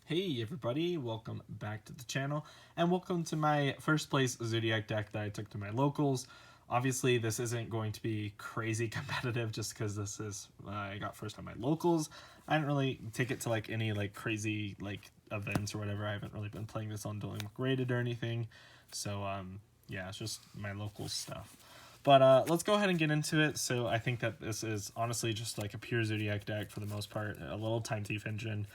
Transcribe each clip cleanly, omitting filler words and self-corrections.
Hey everybody, welcome back to the channel, and welcome to my first place Zoodiac deck that I took to my locals. Obviously, this isn't going to be crazy competitive just because this is I got first on my locals. I didn't really take it to any crazy events or whatever. I haven't really been playing this on Dueling Graded or anything, so yeah, it's just my local stuff. But let's go ahead and get into it. So I think that this is honestly just like a pure Zoodiac deck for the most part, a little Time Thief engine.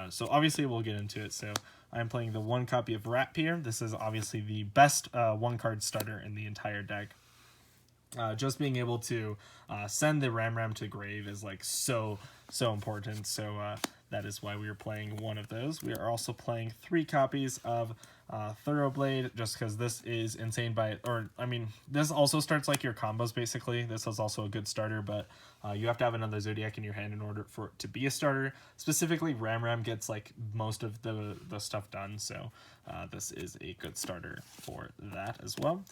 So obviously we'll get into it. So I'm playing the one copy of Rapier. This is obviously the best one card starter in the entire deck. Just being able to send the Ram to grave is like so important. So that is why we are playing one of those. We are also playing 3 copies of Thoroughblade, just because this is insane this also starts like your combos basically. This is also a good starter, but you have to have another Zoodiac in your hand in order for it to be a starter. Specifically, Ram gets like most of the stuff done, so this is a good starter for that as well.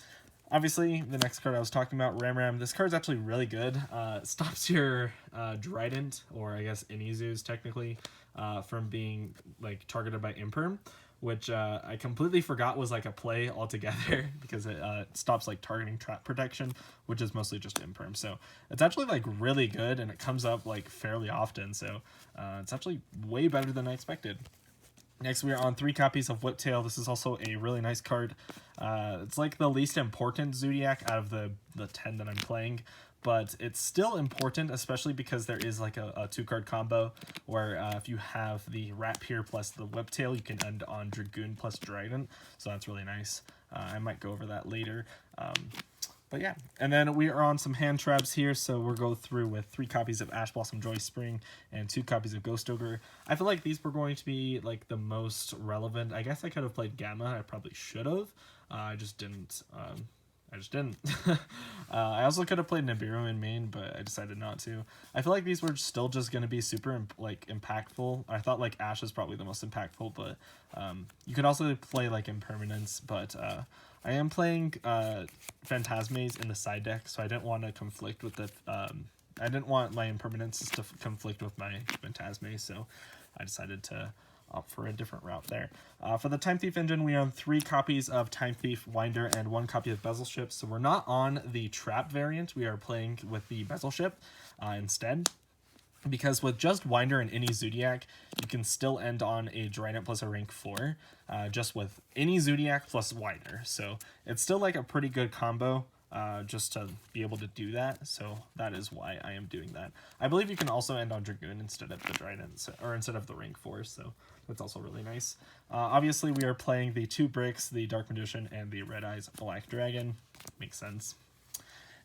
Obviously, the next card I was talking about, Ram. This card's actually really good. It stops your Trident, or I guess any Zoos technically, from being like targeted by Imperm, which I completely forgot was like a play altogether because it stops like targeting trap protection, which is mostly just Imperm. So it's actually like really good, and it comes up like fairly often. So it's actually way better than I expected. Next, we are on 3 copies of Whiptail. This is also a really nice card. It's like the least important Zoodiac out of the 10 that I'm playing, but it's still important, especially because there is like a 2-card combo where if you have the Rapier plus the Whiptail, you can end on Dragoon plus Trident, so that's really nice. I might go over that later. But yeah, and then we are on some hand traps here, so we'll go through with 3 copies of Ash Blossom Joy Spring and 2 copies of Ghost Ogre. I feel like these were going to be like the most relevant. I guess I could have played Gamma. I probably should have. I just didn't. I also could have played Nibiru in main, but I decided not to. I feel like these were still just going to be super impactful. I thought like Ash is probably the most impactful, but you could also play like Impermanence, but I am playing Phantasmes in the side deck, so I didn't want to conflict with the I didn't want my Impermanences to conflict with my Phantasmes, so I decided to opt for a different route there. For the Time Thief engine, we own 3 copies of Time Thief Winder and 1 copy of Bezel Ship, so we're not on the trap variant. We are playing with the Bezel Ship instead. Because with just Winder and any Zoodiac, you can still end on a Trident plus a rank 4, just with any Zoodiac plus Winder. So it's still like a pretty good combo, just to be able to do that. So that is why I am doing that. I believe you can also end on Dragoon instead of the Trident, or instead of the rank 4, so that's also really nice. Obviously, we are playing the 2 bricks, the Dark Magician and the Red Eyes Black Dragon. Makes sense.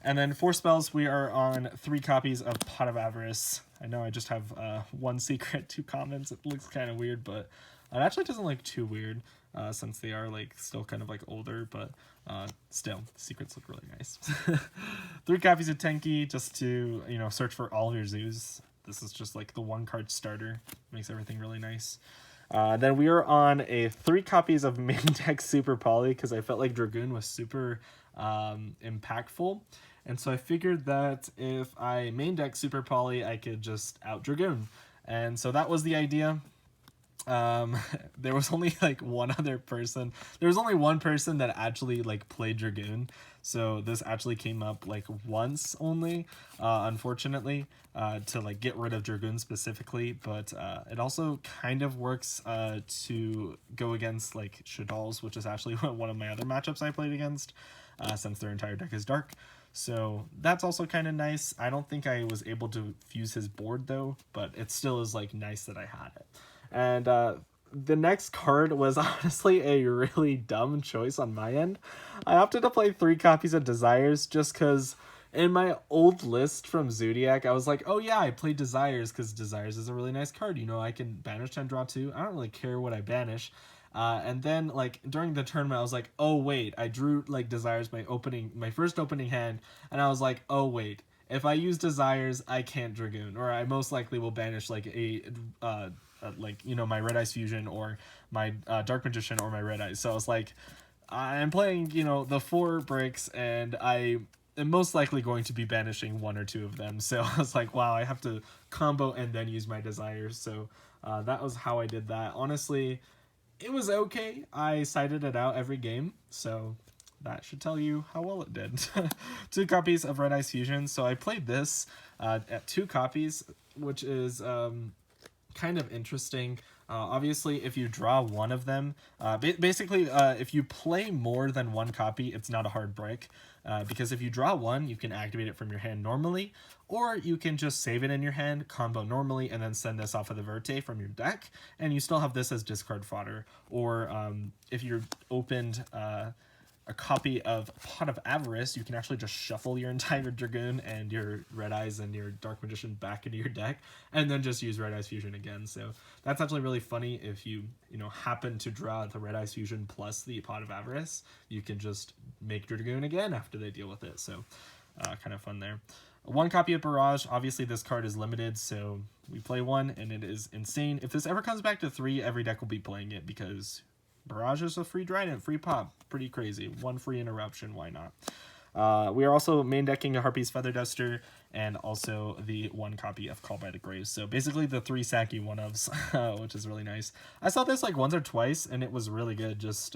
And then for spells, we are on 3 copies of Pot of Avarice. I know I just have 1 secret, 2 commons. It looks kind of weird, but it actually doesn't look too weird since they are like still kind of like older, but still, secrets look really nice. 3 copies of Tenki just to, search for all of your zoos. This is just like the 1-card starter. Makes everything really nice. Then we are on a 3 copies of main deck Super Poly because I felt like Dragoon was super impactful. And so I figured that if I main deck Super Poly, I could just out Dragoon. And so that was the idea. There was only like one other person. There was only one person that actually like played Dragoon. So this actually came up like once only, unfortunately, to like get rid of Dragoon specifically. But it also kind of works to go against like Shadal's, which is actually one of my other matchups I played against, since their entire deck is dark. So that's also kind of nice. I don't think I was able to fuse his board though, but it still is like nice that I had it. And the next card was honestly a really dumb choice on my end. I opted to play 3 copies of Desires just because in my old list from Zoodiac, I was like, oh yeah, I played Desires because Desires is a really nice card. I can banish 10, draw 2. I don't really care what I banish. And then like during the tournament, I was like, oh wait, I drew like Desires my first opening hand, and I was like, oh wait, if I use Desires, I can't Dragoon, or I most likely will banish like my Red Eyes Fusion or my Dark Magician or my Red Eyes. So I was like, I'm playing the 4 bricks, and I am most likely going to be banishing 1 or 2 of them. So I was like, wow, I have to combo and then use my Desires. So That was how I did that. Honestly, it was okay. I cited it out every game, so that should tell you how well it did. 2 copies of Red Eyes Fusion. So I played this at 2 copies, which is kind of interesting. Obviously, if you draw one of them, basically, if you play more than 1 copy, it's not a hard break. Because if you draw one, you can activate it from your hand normally, or you can just save it in your hand, combo normally, and then send this off of the Verte from your deck, and you still have this as discard fodder. Or if you're opened a copy of Pot of Avarice, you can actually just shuffle your entire Dragoon and your Red Eyes and your Dark Magician back into your deck, and then just use Red Eyes Fusion again. So that's actually really funny. If you happen to draw the Red Eyes Fusion plus the Pot of Avarice, you can just make your Dragoon again after they deal with it. So kind of fun there. 1 copy of Barrage. Obviously, this card is limited, so we play 1, and it is insane. If this ever comes back to 3, every deck will be playing it, because Barrage is a free Trident, free pop. Pretty crazy. 1 free interruption, why not? We are also main decking a Harpy's Feather Duster, and also the 1 copy of Call by the Graves. So basically the 3 Saki 1-ofs, which is really nice. I saw this like once or twice, and it was really good. Just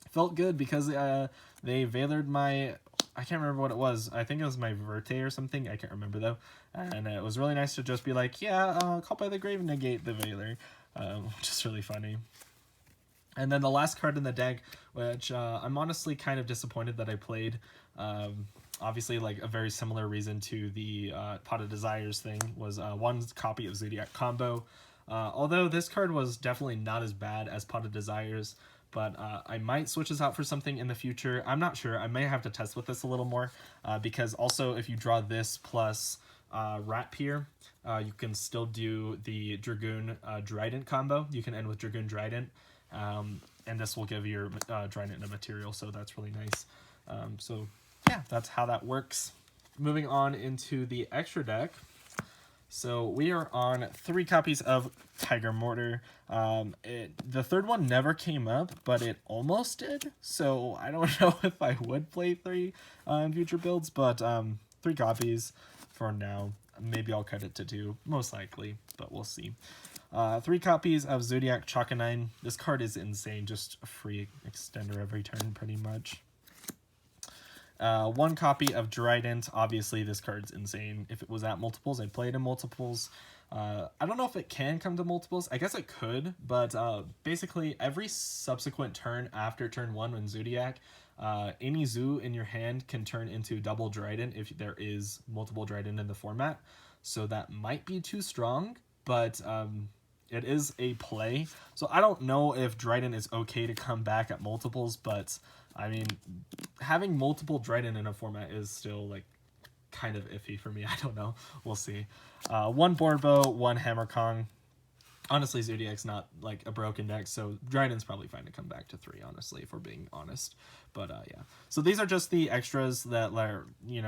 felt good because they Veilered my... I can't remember what it was. I think it was my Verte or something. I can't remember though. And it was really nice to just be like, yeah, Call by the Grave, negate the Veiler, which is really funny. And then the last card in the deck, which I'm honestly kind of disappointed that I played. Obviously, like a very similar reason to the Pot of Desires thing, was 1 copy of Zoodiac Combo. Although this card was definitely not as bad as Pot of Desires, but I might switch this out for something in the future. I'm not sure. I may have to test with this a little more, because also if you draw this plus Rat Pier, you can still do the Dragoon Drident combo. You can end with Dragoon Drident. And this will give your Trident a material, so that's really nice. So yeah, that's how that works. Moving on into the extra deck. So we are on 3 copies of Tiger Mortar. The third one never came up, but it almost did. So I don't know if I would play 3 in future builds, but 3 copies for now. Maybe I'll cut it to 2, most likely, but we'll see. 3 copies of Zoodiac Chakanine. This card is insane, just a free extender every turn, pretty much. 1 copy of Drident. Obviously, this card's insane. If it was at multiples, I'd play it in multiples. I don't know if it can come to multiples. I guess it could, but basically, every subsequent turn after turn 1 when Zoodiac, any Zoo in your hand can turn into double Drident if there is multiple Drident in the format. So that might be too strong, but it is a play. So I don't know if Drident is okay to come back at multiples, but I mean, having multiple Drident in a format is still like kind of iffy for me. I don't know. We'll see. 1 Borbo, 1 Hammer Kong. Honestly, Zoodiac's not like a broken deck, so Drident's probably fine to come back to 3, honestly, if we're being honest. But yeah. So these are just the extras that are,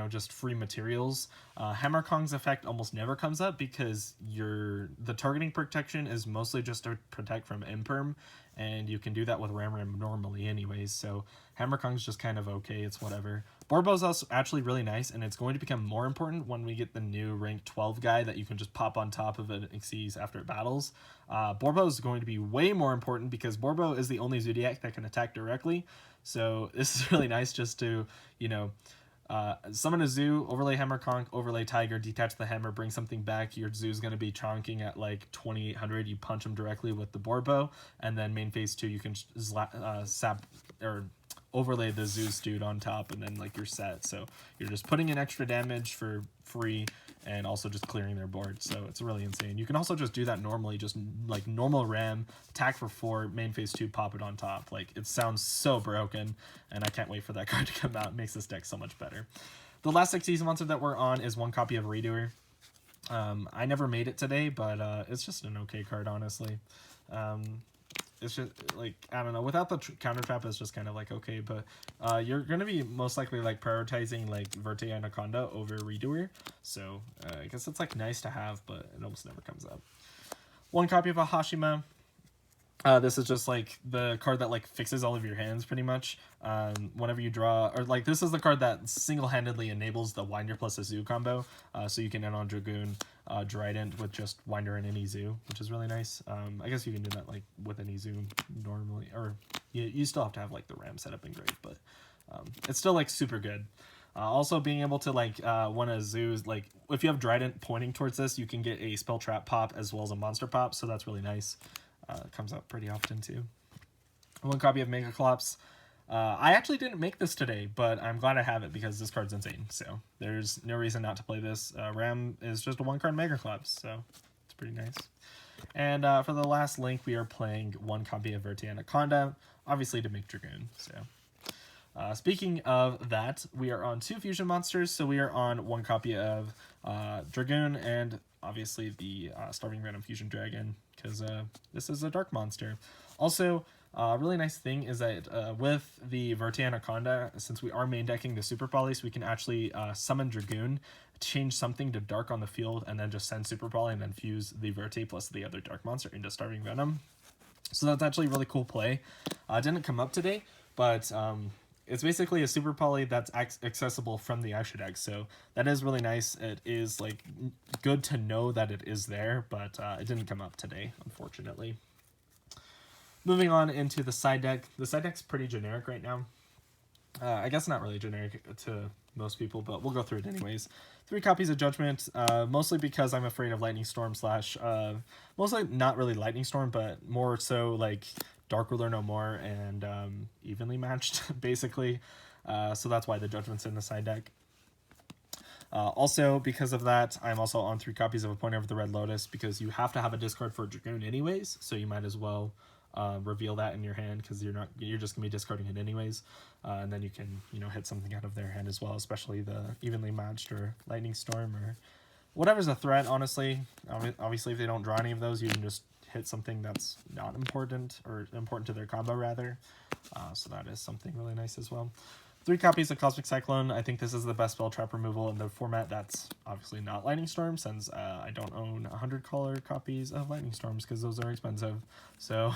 just free materials. Hammer Kong's effect almost never comes up because the targeting protection is mostly just to protect from Imperm, and you can do that with Ram normally anyways, so Hammer Kong's just kind of okay, it's whatever. Borbo's also actually really nice, and it's going to become more important when we get the new rank 12 guy that you can just pop on top of an Xyz after it battles. Borbo is going to be way more important because Borbo is the only Zoodiac that can attack directly, so this is really nice just to, summon a Zoo, overlay Hammer Kong, overlay Tiger, detach the hammer, bring something back. Your Zoo's going to be chonking at like 2800. You punch him directly with the Borbo, and then main phase 2 you can overlay the Zeus dude on top, and then like you're set. So you're just putting in extra damage for free and also just clearing their board. So it's really insane. You can also just do that normally, just like normal Ram, attack for 4, main phase 2, pop it on top. Like, it sounds so broken, and I can't wait for that card to come out. It makes this deck so much better. The last Xyz monster that we're on is 1 copy of Redoer. I never made it today, but it's just an okay card, honestly. It's just, like, I don't know, without the counter trap, it's just kind of, like, okay, but you're going to be most likely, like, prioritizing, like, Verte Anaconda over Redoer, so I guess it's, like, nice to have, but it almost never comes up. 1 copy of a Hashima. This is just like the card that like fixes all of your hands pretty much. Whenever you draw, or like this is the card that single-handedly enables the Winder plus a Zoo combo. So you can end on Dragoon, Dryden with just Winder and any Zoo, which is really nice. I guess you can do that like with any Zoo normally, or you still have to have like the Ram set up and great, but it's still like super good. Also being able to like when a zoo is like, if you have Dryden pointing towards this, you can get a spell trap pop as well as a monster pop, so that's really nice. It comes out pretty often too. One copy of Megaclops. I actually didn't make this today, but I'm glad I have it because this card's insane. So there's no reason not to play this. Ram is just a 1-card Megaclops, so it's pretty nice. And for the last link, we are playing one copy of Verte Anaconda, obviously to make Dragoon. So speaking of that, we are on 2 fusion monsters. So we are on 1 copy of Dragoon and obviously the Starving Random Fusion Dragon, because this is a dark monster. Also, really nice thing is that with the Verte Anaconda, since we are main decking the Super Polys, we can actually summon Dragoon, change something to dark on the field, and then just send Super Poly and then fuse the Verte plus the other dark monster into Starving Venom. So that's actually a really cool play. Didn't come up today, but it's basically a Super Poly that's accessible from the extra deck, so that is really nice. It is like good to know that it is there, but it didn't come up today, unfortunately. Moving on into the side deck. The side deck's pretty generic right now. I guess not really generic to most people, but we'll go through it anyways. 3 copies of Judgment, mostly because I'm afraid of Lightning Storm slash, mostly not really Lightning Storm, but more so like Dark Ruler No More and evenly matched, basically. So that's why the Judgment's in the side deck. Also, because of that, I'm also on 3 copies of Appointer of the Red Lotus, because you have to have a discard for Dragoon anyways, so you might as well reveal that in your hand, because you're just gonna be discarding it anyways, and then you can hit something out of their hand as well, especially the evenly matched or Lightning Storm or whatever's a threat. Honestly, obviously if they don't draw any of those, you can just hit something that's not important, or important to their combo rather. So that is something really nice as well. 3 copies of Cosmic Cyclone. I think this is the best spell trap removal in the format that's obviously not Lightning Storm, since I don't own 100 color copies of Lightning Storms because those are expensive. So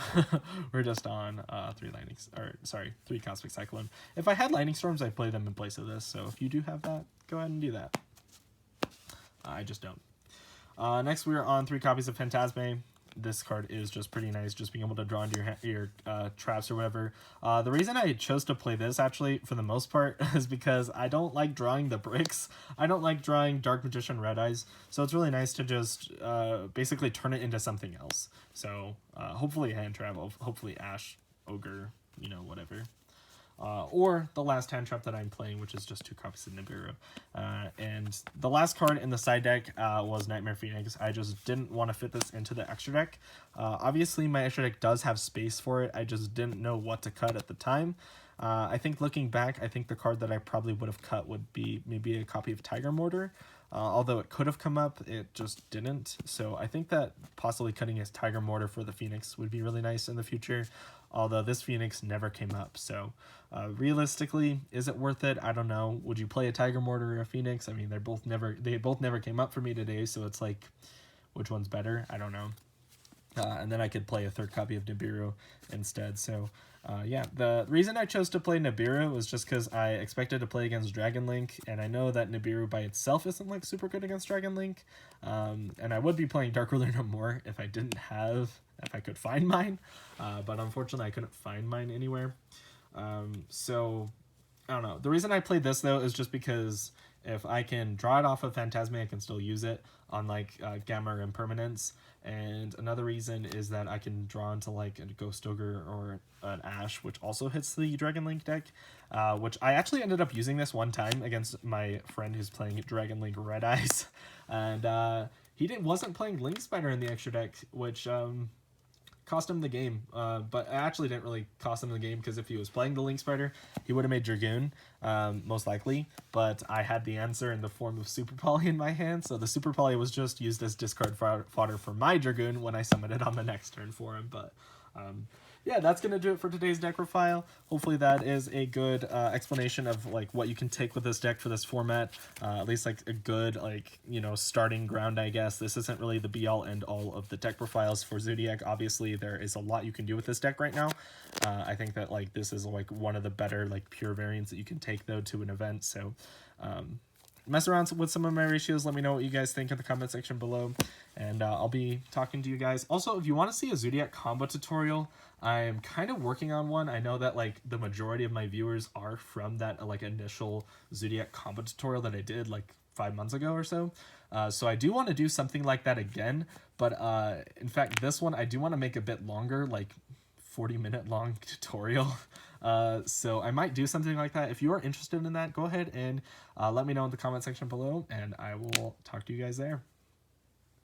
we're just on 3 Cosmic Cyclone. If I had Lightning Storms, I'd play them in place of this. So if you do have that, go ahead and do that. I just don't. Next, we are on 3 copies of Phantasme. This card is just pretty nice, just being able to draw into your traps or whatever. The reason I chose to play this, actually, for the most part, is because I don't like drawing the bricks. I don't like drawing Dark Magician Red Eyes, so it's really nice to just basically turn it into something else. So hopefully hand trap, hopefully Ash, Ogre, whatever. Or the last hand trap that I'm playing, which is just 2 copies of Nibiru. And the last card in the side deck was Nightmare Phoenix. I just didn't want to fit this into the extra deck. Obviously, my extra deck does have space for it. I just didn't know what to cut at the time. I think looking back, I think the card that I probably would have cut would be maybe a copy of Tiger Mortar. Although it could have come up, it just didn't. So I think that possibly cutting his Tiger Mortar for the Phoenix would be really nice in the future. Although this Phoenix never came up. So realistically, is it worth it? I don't know. Would you play a Tiger Mortar or a Phoenix? I mean, they both never came up for me today. So it's like, which one's better? I don't know. And then I could play a 3rd copy of Nibiru instead. So yeah, the reason I chose to play Nibiru was just because I expected to play against Dragon Link, and I know that Nibiru by itself isn't like super good against Dragon Link. And I would be playing Dark Ruler No More if I could find mine, but unfortunately I couldn't find mine anywhere. So I don't know. The reason I played this though is just because if I can draw it off of Phantasme, I can still use it on like Gamma or Impermanence. And another reason is that I can draw into like a Ghost Ogre or an Ash, which also hits the Dragon Link deck, which I actually ended up using this one time against my friend who's playing Dragon Link Red Eyes. And he wasn't playing Link Spider in the extra deck, which cost him the game, but it actually didn't really cost him the game, because if he was playing the Link Spider, he would have made Dragoon, most likely, but I had the answer in the form of Super Poly in my hand, so the Super Poly was just used as discard fodder for my Dragoon when I summoned it on the next turn for him, but Yeah, that's gonna do it for today's deck profile. Hopefully that is a good explanation of like what you can take with this deck for this format. At least like a good like, you know, starting ground, I guess. This isn't really the be all end all of the deck profiles for Zoodiac. Obviously there is a lot you can do with this deck right now. I think that like this is like one of the better like pure variants that you can take though to an event. So mess around with some of my ratios. Let me know what you guys think in the comment section below, and I'll be talking to you guys. Also, if you want to see a Zoodiac combo tutorial, I'm kind of working on one. I know that like the majority of my viewers are from that like initial Zoodiac combo tutorial that I did like 5 months ago or so. So I do want to do something like that again, but in fact this one I do want to make a bit longer, like 40-minute long tutorial. So I might do something like that. If you are interested in that, go ahead and let me know in the comment section below, and I will talk to you guys there.